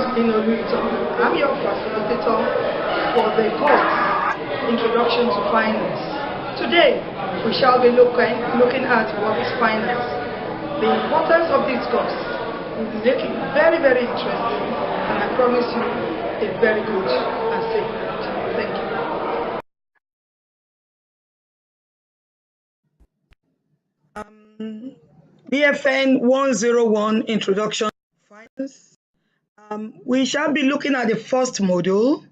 I'm your facilitator for the course Introduction to Finance. Today, we shall be looking at what is finance. The importance of this course will be making very, very interesting, and I promise you a very good and safe ride. Thank you. BFN 101 Introduction to Finance. We shall be looking at the first module,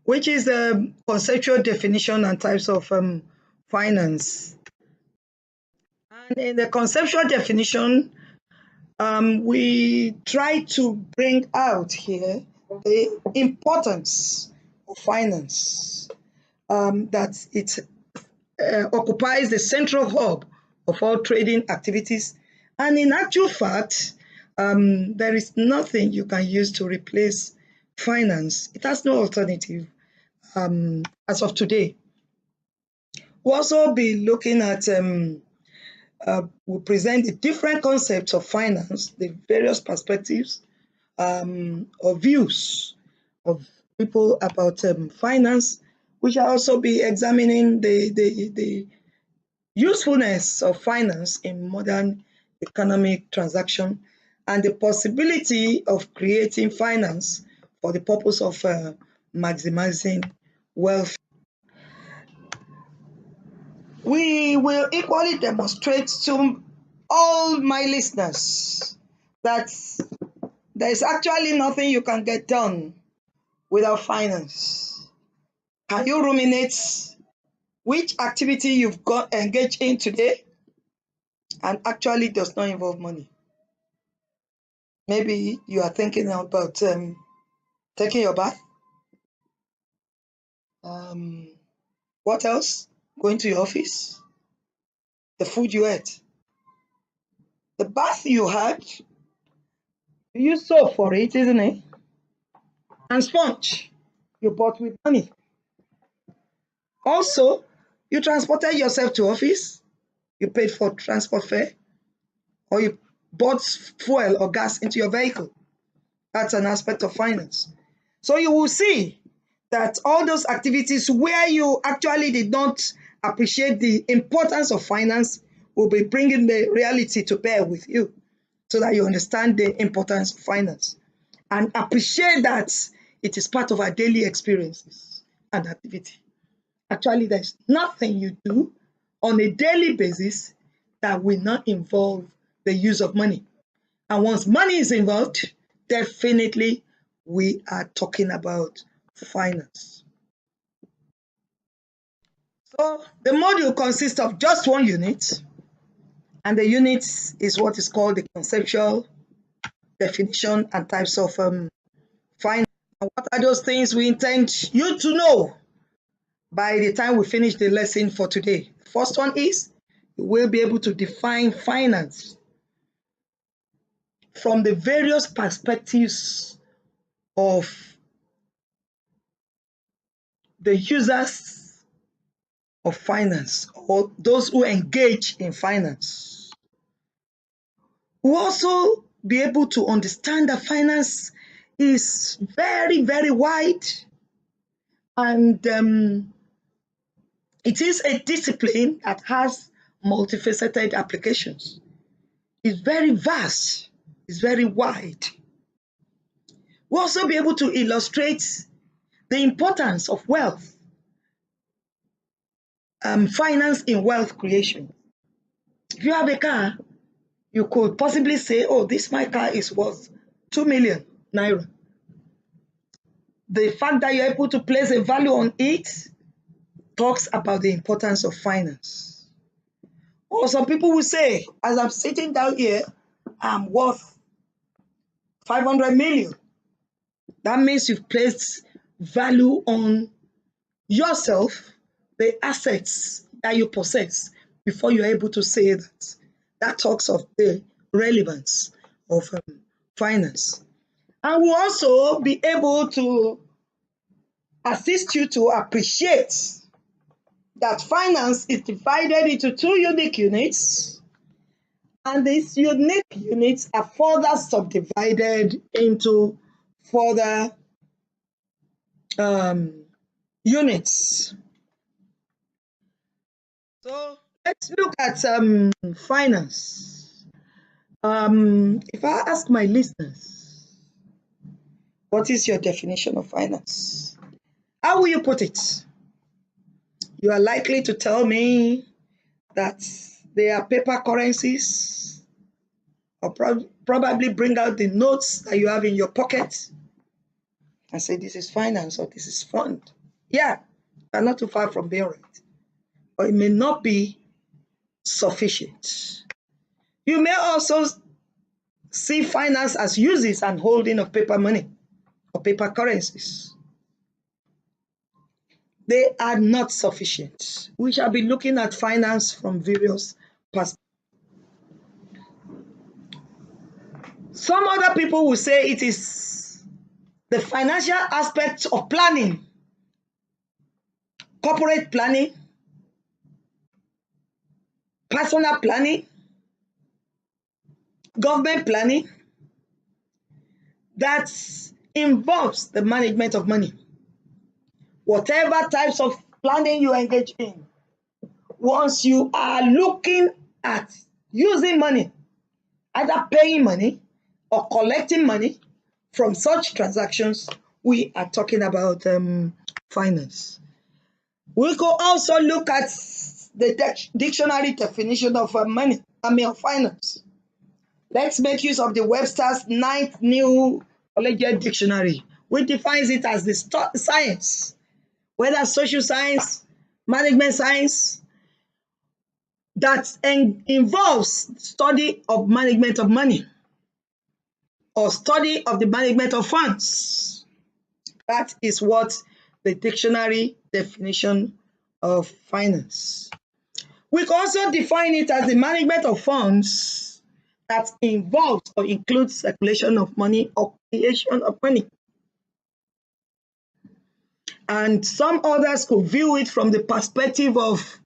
which is the conceptual definition and types of finance. And in the conceptual definition, we try to bring out here the importance of finance, that it occupies the central hub of all trading activities. And in actual fact, there is nothing you can use to replace finance. It has no alternative as of today. We'll also be looking at, we'll present the different concepts of finance, the various perspectives or views of people about finance. We shall also be examining the usefulness of finance in modern economic transaction and the possibility of creating finance for the purpose of maximizing wealth. We will equally demonstrate to all my listeners that there is actually nothing you can get done without finance. Can you ruminate which activity you've got engaged in today and actually does not involve money? Maybe you are thinking about taking your bath. What else? Going to your office. The food you ate. The bath you had, you use soap for it, isn't it? And sponge you bought with money. Also, you transported yourself to office. You paid for transport fare, or you bought fuel or gas into your vehicle. That's an aspect of finance. So you will see that all those activities where you actually did not appreciate the importance of finance will be bringing the reality to bear with you so that you understand the importance of finance and appreciate that it is part of our daily experiences and activity. Actually, there's nothing you do on a daily basis that will not involve the use of money. And once money is involved, definitely we are talking about finance. So the module consists of just one unit, and the unit is what is called the conceptual definition and types of finance. And what are those things we intend you to know by the time we finish the lesson for today? The first one is you will be able to define finance from the various perspectives of the users of finance or those who engage in finance. We'll also be able to understand that finance is very, very wide, and it is a discipline that has multifaceted applications. It's very vast, it's very wide. We'll also be able to illustrate the importance of wealth, finance in wealth creation. If you have a car, you could possibly say, oh, my car is worth 2 million naira. The fact that you're able to place a value on it talks about the importance of finance. Or some people will say, as I'm sitting down here, I'm worth 500 million. That means you've placed value on yourself, the assets that you possess, before you're able to say that. That talks of the relevance of finance. And we'll also be able to assist you to appreciate that finance is divided into two unique units, and these unique units are further subdivided into for the units. So let's look at finance. If I ask my listeners, what is your definition of finance? How will you put it? You are likely to tell me that they are paper currencies, or probably bring out the notes that you have in your pocket and say this is finance or this is fund. Yeah, I'm not too far from being right, but it may not be sufficient. You may also see finance as uses and holding of paper money or paper currencies. They are not sufficient. We shall be looking at finance from various perspectives. Some other people will say it is the financial aspect of planning, corporate planning, personal planning, government planning, that involves the management of money. Whatever types of planning you engage in, once you are looking at using money, either paying money or collecting money from such transactions, we are talking about finance. We could also look at the dictionary definition of money, of finance. Let's make use of the Webster's 9th New Collegiate Dictionary, which defines it as the science, whether social science, management science, that involves study of management of money or study of the management of funds. That is what the dictionary definition of finance. We can also define it as the management of funds that involves or includes circulation of money or creation of money. And some others could view it from the perspective of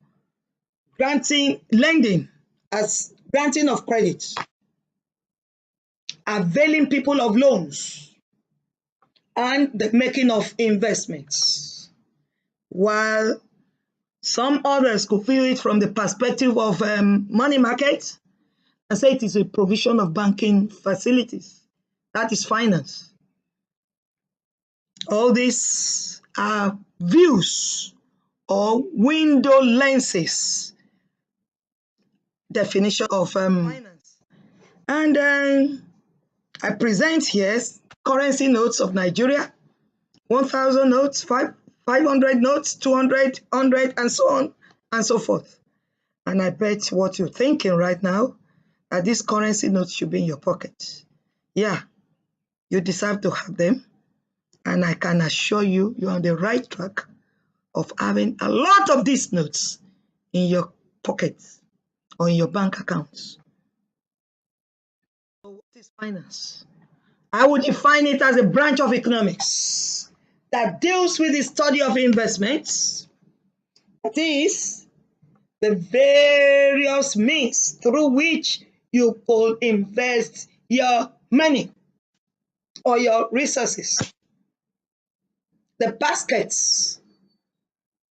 lending as granting of credit, availing people of loans, and the making of investments. While some others could view it from the perspective of money market and say it is a provision of banking facilities. That is finance. All these are views or window lenses definition of finance. And I present here currency notes of Nigeria, 1,000 notes, 500 notes, 200, 100, and so on and so forth. And I bet what you're thinking right now, that these currency notes should be in your pocket. Yeah, you deserve to have them. And I can assure you, you're on the right track of having a lot of these notes in your pockets or in your bank accounts. So what is finance? I would define it as a branch of economics that deals with the study of investments. That is, the various means through which you could invest your money or your resources. The baskets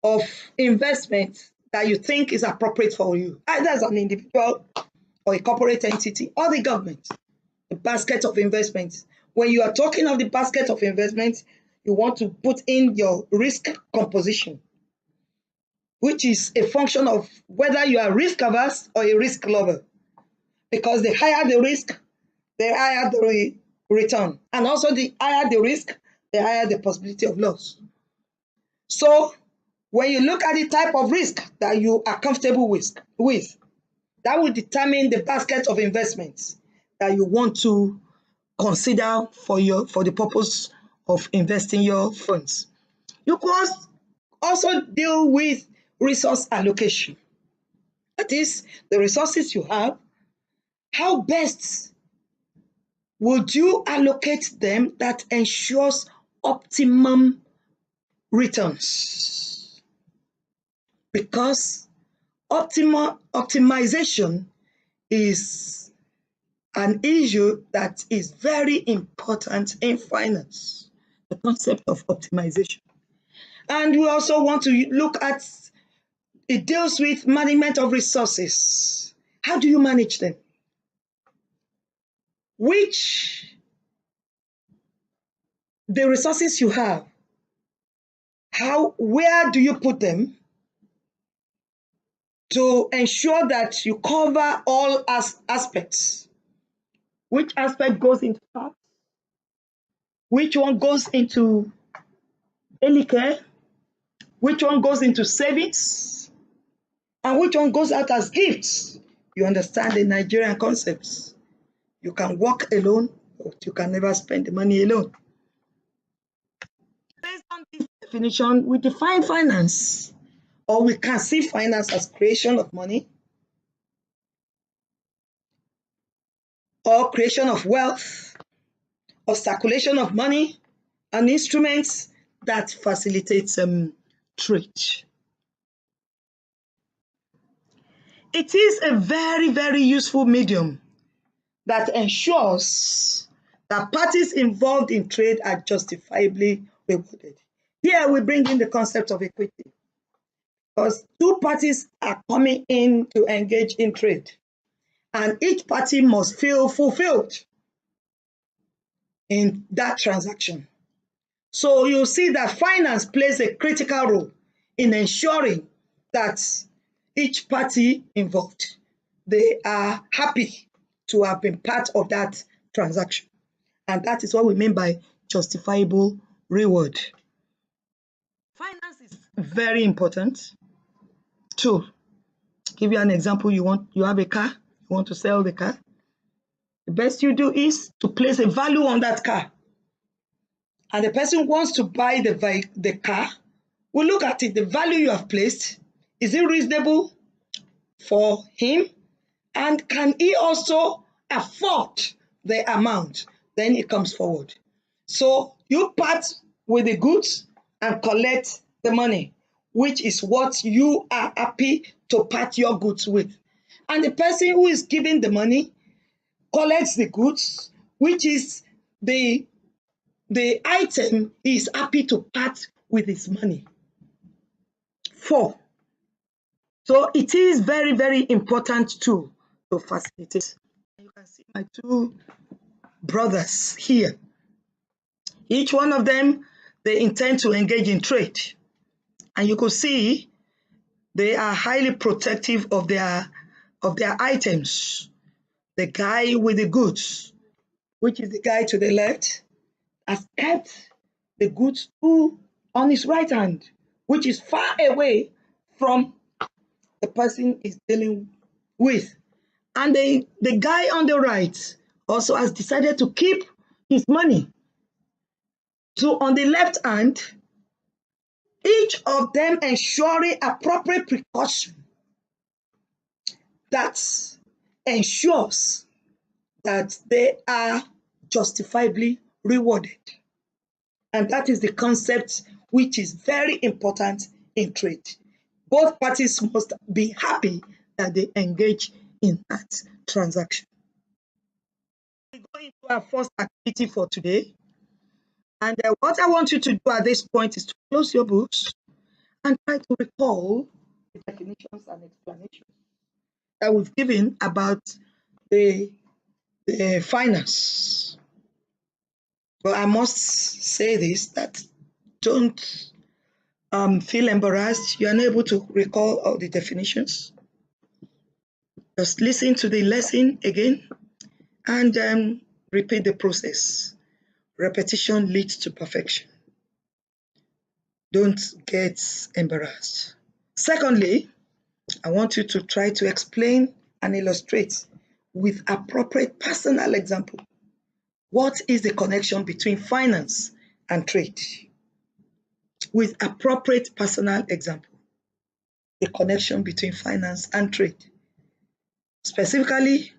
of investment that you think is appropriate for you, either as an individual or a corporate entity or the government. The basket of investments. When you are talking of the basket of investments, you want to put in your risk composition, which is a function of whether you are risk averse or a risk lover. Because the higher the risk, the higher the return. And also the higher the risk, the higher the possibility of loss. So when you look at the type of risk that you are comfortable with, that will determine the basket of investments that you want to consider for the purpose of investing your funds. You could also deal with resource allocation. That is, the resources you have, how best would you allocate them that ensures optimum returns? Because optimization is an issue that is very important in finance, the concept of optimization. And we also want to look at, it deals with management of resources. How do you manage them? The resources you have, where do you put them to ensure that you cover all aspects? Which aspect goes into tax? Which one goes into daily care? Which one goes into savings? And which one goes out as gifts? You understand the Nigerian concepts. You can work alone, but you can never spend the money alone. Based on this definition, we define finance, or we can see finance as creation of money, or creation of wealth, or circulation of money, and instruments that facilitates trade. It is a very, very useful medium that ensures that parties involved in trade are justifiably rewarded. Here we bring in the concept of equity, because two parties are coming in to engage in trade, and each party must feel fulfilled in that transaction. So you see that finance plays a critical role in ensuring that each party involved, they are happy to have been part of that transaction. And that is what we mean by justifiable reward. Finance is very important. To give you an example, you have a car, you want to sell the car. The best you do is to place a value on that car. And the person wants to buy the car, we look at it, the value you have placed, is it reasonable for him? And can he also afford the amount? Then it comes forward. So you part with the goods and collect the money, which is what you are happy to part your goods with. And the person who is giving the money collects the goods, which is the item he is happy to part with his money for. So it is very, very important tool to facilitate. You can see my two brothers here. Each one of them, they intend to engage in trade. And you could see they are highly protective of their items. The guy with the goods, which is the guy to the left, has kept the goods on his right hand, which is far away from the person he's dealing with. And the guy on the right also has decided to keep his money. So on the left hand, each of them ensuring appropriate precaution that ensures that they are justifiably rewarded. And that is the concept which is very important in trade. Both parties must be happy that they engage in that transaction. We go into our first activity for today. And what I want you to do at this point is to close your books and try to recall the definitions and explanations that we've given about the finance. But I must say this, that don't feel embarrassed. You're unable to recall all the definitions. Just listen to the lesson again and repeat the process. Repetition leads to perfection. Don't get embarrassed. Secondly, I want you to try to explain and illustrate with appropriate personal example. What is the connection between finance and trade? With appropriate personal example, the connection between finance and trade. Specifically,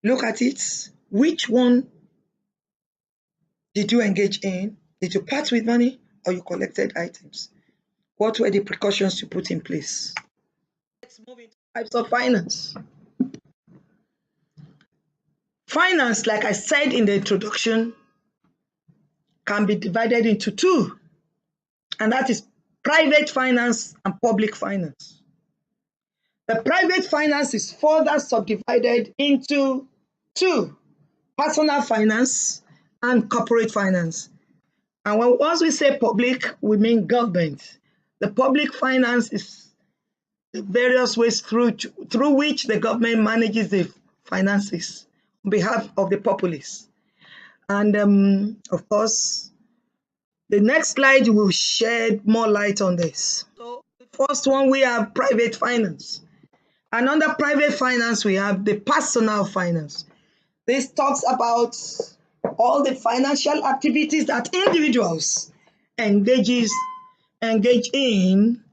look at it. Which one did you engage in? Did you part with money or you collected items? What were the precautions you put in place? Let's move into types of finance. Finance, like I said in the introduction, can be divided into two, and that is private finance and public finance. The private finance is further subdivided into two: personal finance and corporate finance. And once we say public, we mean government. The public finance is the various ways through which the government manages the finances on behalf of the populace. And of course, the next slide will shed more light on this. So the first one, we have private finance. And under private finance, we have the personal finance. This talks about all the financial activities that individuals engage in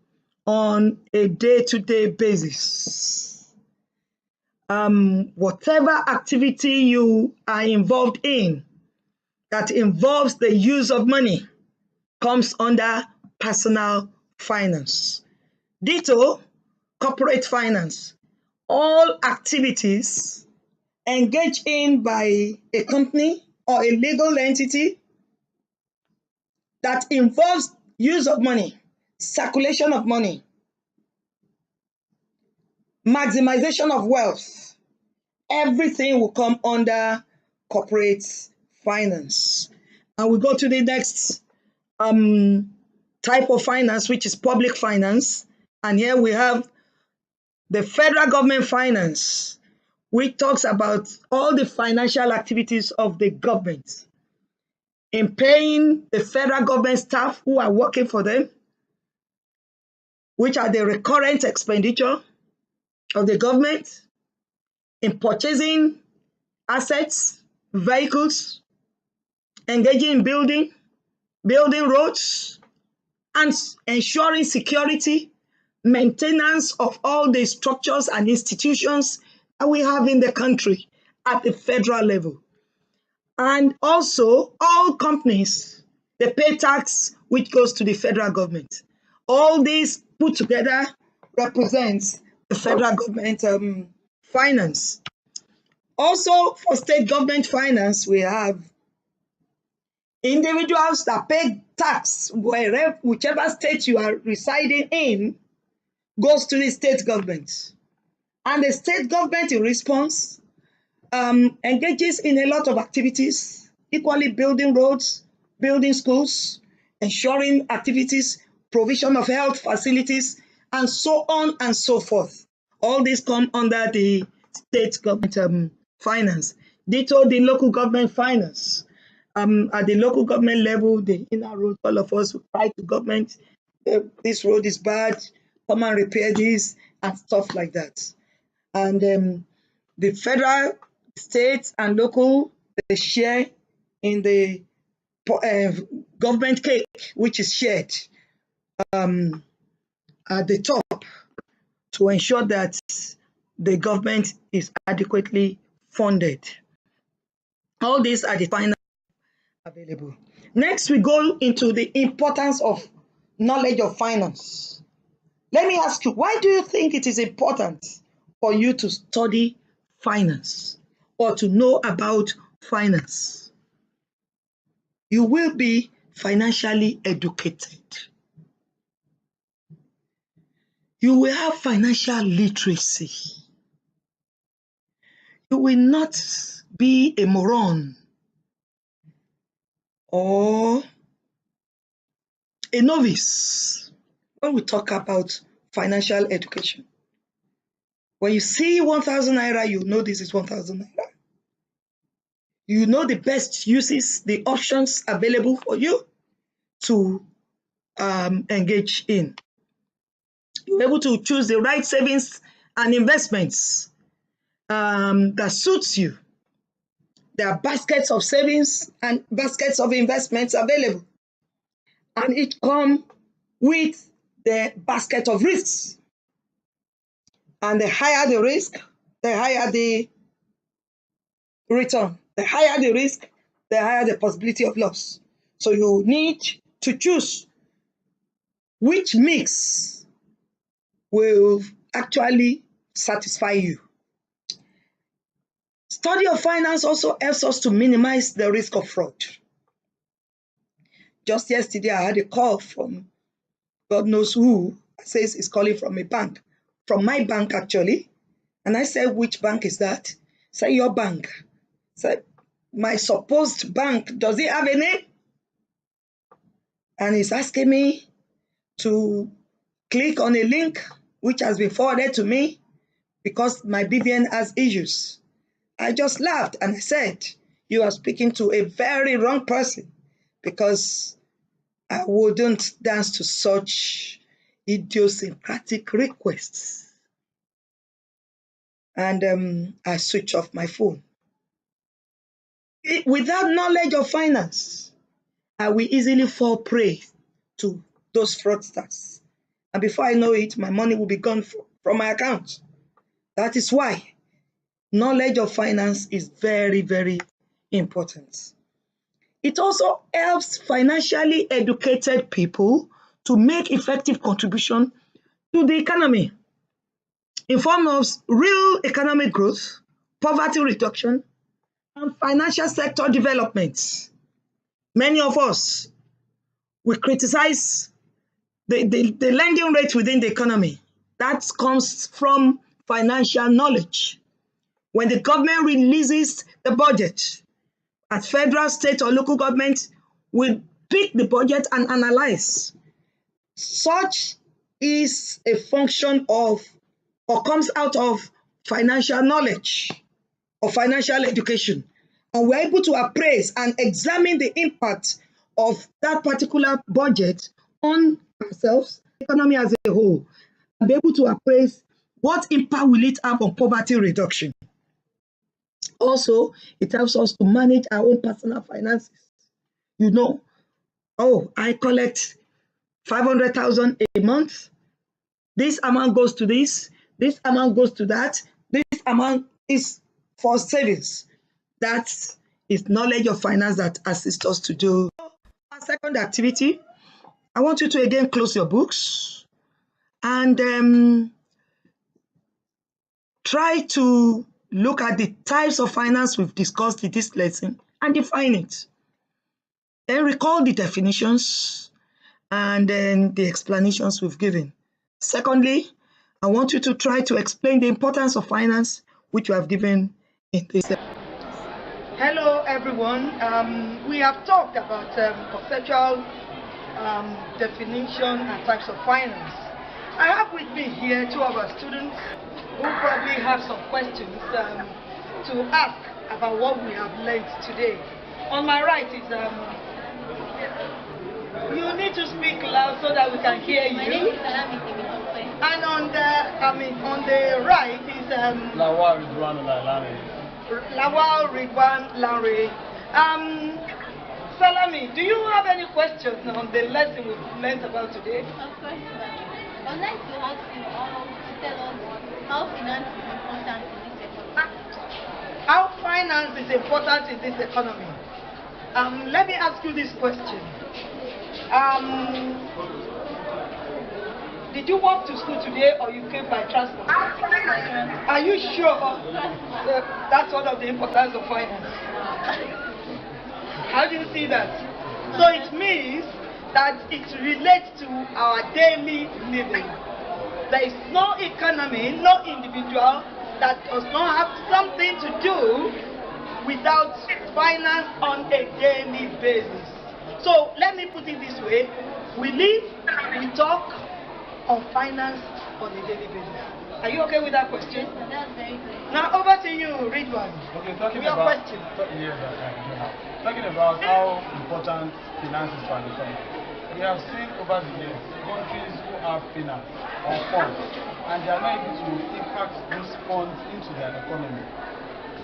on a day-to-day basis. Whatever activity you are involved in that involves the use of money comes under personal finance. Ditto, corporate finance. All activities engaged in by a company or a legal entity that involves use of money, circulation of money, maximization of wealth, everything will come under corporate finance. And we go to the next type of finance, which is public finance. And here we have the federal government finance, which talks about all the financial activities of the government in paying the federal government staff who are working for them, which are the recurrent expenditure of the government, in purchasing assets, vehicles, engaging in building roads, and ensuring security, maintenance of all the structures and institutions that we have in the country at the federal level. And also, all companies, they pay tax which goes to the federal government. All these put together represents the federal government finance. Also, for state government finance, we have individuals that pay tax whichever state you are residing in goes to the state government. And the state government, in response, engages in a lot of activities, equally building roads, building schools, ensuring activities, provision of health facilities, and so on and so forth. All these come under the state government finance. Ditto the local government finance. At the local government level, the inner road, all of us write to government, this road is bad, come and repair this, and stuff like that. And the federal, state, and local, they share in the government cake, which is shared at the top to ensure that the government is adequately funded. All these are the finance available. Next, we go into the importance of knowledge of finance. Let me ask you, why do you think it is important for you to study finance or to know about finance? You will be financially educated. You will have financial literacy. You will not be a moron or a novice when we talk about financial education. When you see 1,000 naira, you know this is 1,000 naira. You know the best uses, the options available for you to engage in. You're able to choose the right savings and investments that suits you. There are baskets of savings and baskets of investments available. And each come with the basket of risks. And the higher the risk, the higher the return. The higher the risk, the higher the possibility of loss. So you need to choose which mix will actually satisfy you. Study of finance also helps us to minimize the risk of fraud. Just yesterday, I had a call from God knows who, says he's calling from a bank, from my bank actually. And I said, which bank is that? Say, your bank. Said, my supposed bank, does it have a name? And he's asking me to click on a link which has been forwarded to me because my BVN has issues. I just laughed and I said, you are speaking to a very wrong person, because I wouldn't dance to such idiosyncratic requests. And I switch off my phone. Without knowledge of finance, I will easily fall prey to those fraudsters. And before I know it, my money will be gone from my account. That is why knowledge of finance is very, very important. It also helps financially educated people to make effective contribution to the economy in form of real economic growth, poverty reduction, and financial sector development. Many of us, we criticize the lending rate within the economy. That comes from financial knowledge. When the government releases the budget, at federal, state, or local government, we pick the budget and analyze. Such is a function of, or comes out of, financial knowledge or financial education. And we're able to appraise and examine the impact of that particular budget on ourselves, the economy as a whole, and be able to appraise what impact will it have on poverty reduction. Also, it helps us to manage our own personal finances. You know, oh, I collect 500,000 a month. This amount goes to this amount goes to that, this amount is for savings. That is knowledge of finance that assists us to do. Our second activity, I want you to again close your books and try to look at the types of finance we've discussed in this lesson and define it. Then recall the definitions and then the explanations we've given. Secondly, I want you to try to explain the importance of finance, which you have given in this. Hello, everyone. We have talked about conceptual definition and types of finance. I have with me here two of our students who probably have some questions to ask about what we have learned today. On my right is, you need to speak loud so that we can hear you. My name is Salami. And on the right is Lawal Ridwan Lanre. Lawal Ridwan Lanre. Salami, do you have any questions on the lesson we've learned about today? Of course, I'd like to ask you to tell us how finance is important in this economy. How finance is important in this economy? Let me ask you this question. Did you walk to school today or you came by transport? Are you sure that's one of the importance of finance? How do you see that? So it means that it relates to our daily living. There is no economy, no individual that does not have something to do without finance on a daily basis. So let me put it this way. We live, we talk on finance on a daily basis. Are you okay with that question? That's very good. Now over to you, Ridwan. Okay, talking Your about question. Talking about how important finance is for an economy. We have seen over the years countries who have finance or funds, and they are not able to impact these funds into their economy.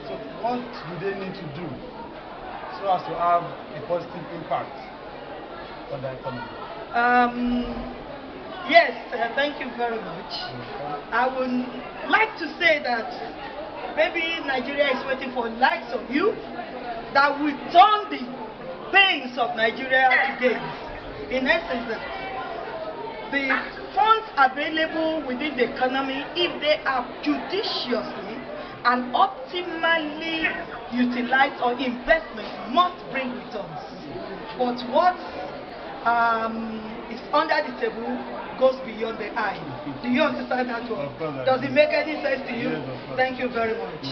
So what do they need to do so as to have a positive impact on the economy? Yes, thank you very much. I would like to say that maybe Nigeria is waiting for likes of you that will turn the pains of Nigeria to gains. In essence, the funds available within the economy, if they are judiciously An optimally utilized or investment must bring returns. But what is under the table goes beyond the eye. Do you understand that one? Does it make any sense to you? Yes, thank you very much.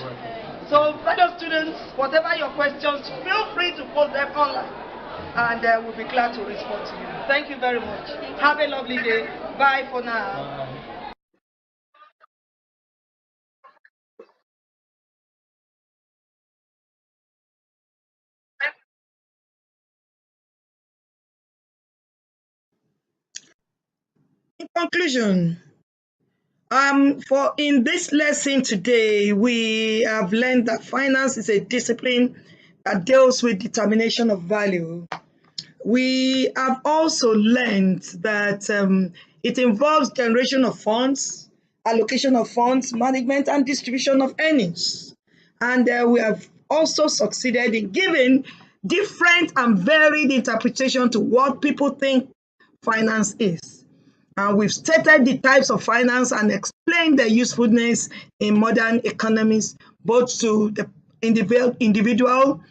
So, fellow students, whatever your questions, feel free to post them online, and we'll be glad to respond to you. Thank you very much. Have a lovely day. Bye for now. In conclusion, for in this lesson today, we have learned that finance is a discipline that deals with determination of value. We have also learned that it involves generation of funds, allocation of funds, management, and distribution of earnings. And we have also succeeded in giving different and varied interpretation to what people think finance is. And we've stated the types of finance and explained their usefulness in modern economies, both to the individual,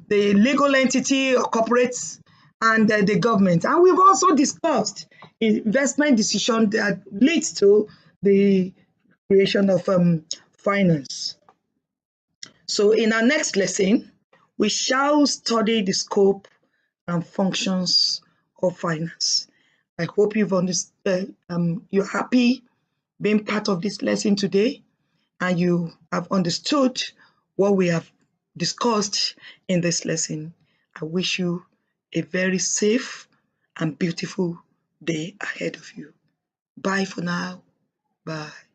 the legal entity or corporates, and the government. And we've also discussed investment decision that leads to the creation of finance. So in our next lesson, we shall study the scope and functions of finance. I hope you're happy being part of this lesson today, and you have understood what we have discussed in this lesson. I wish you a very safe and beautiful day ahead of you. Bye for now. Bye.